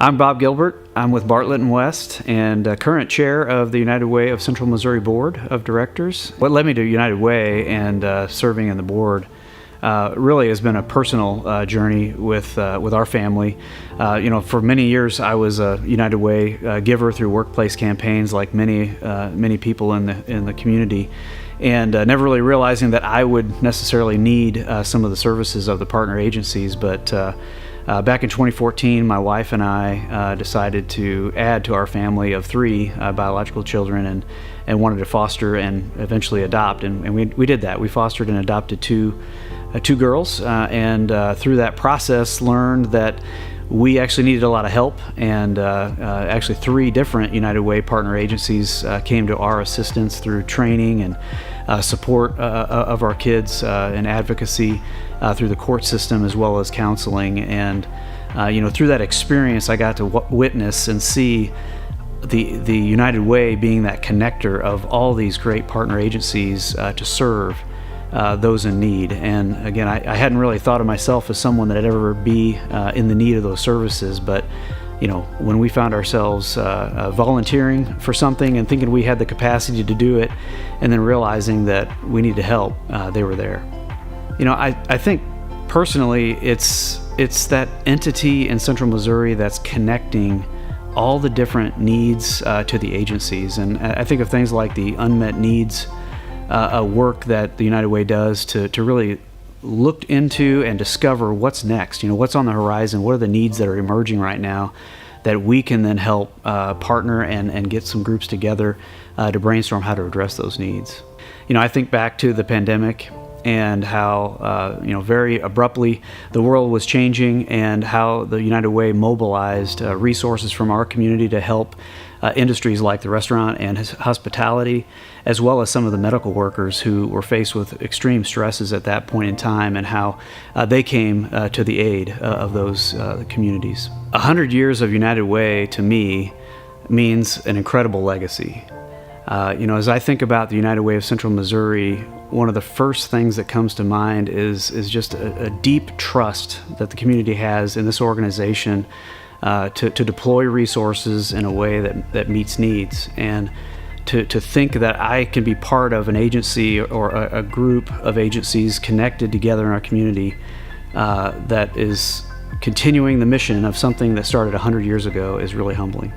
I'm Bob Gilbert. I'm with Bartlett and West and current chair of the United Way of Central Missouri Board of Directors. What led me to United Way and serving in the board really has been a personal journey with our family. For many years I was a United Way giver through workplace campaigns, like many people in the community, and never really realizing that I would necessarily need some of the services of the partner agencies. But back in 2014, my wife and I decided to add to our family of 3 biological children and wanted to foster and eventually adopt, and we did that. We fostered and adopted two girls, and through that process learned that we actually needed a lot of help, and actually 3 different United Way partner agencies came to our assistance through training and support of our kids and advocacy through the court system as well as counseling. And through that experience I got to witness and see the United Way being that connector of all these great partner agencies to serve those in need. And again, I hadn't really thought of myself as someone that I'd ever be in the need of those services, but when we found ourselves volunteering for something and thinking we had the capacity to do it, and then realizing that we need to help, they were there. I think personally it's that entity in Central Missouri that's connecting all the different needs to the agencies. And I think of things like the unmet needs work that the United Way does to really look into and discover what's next, what's on the horizon, what are the needs that are emerging right now that we can then help partner and get some groups together to brainstorm how to address those needs. I think back to the pandemic and how very abruptly the world was changing, and how the United Way mobilized resources from our community to help industries like the restaurant and hospitality, as well as some of the medical workers who were faced with extreme stresses at that point in time, and how they came to the aid of those communities. 100 years of United Way to me means an incredible legacy. As I think about the United Way of Central Missouri, one of the first things that comes to mind is just a deep trust that the community has in this organization to deploy resources in a way that meets needs, and to think that I can be part of an agency or a group of agencies connected together in our community that is continuing the mission of something that started 100 years ago is really humbling.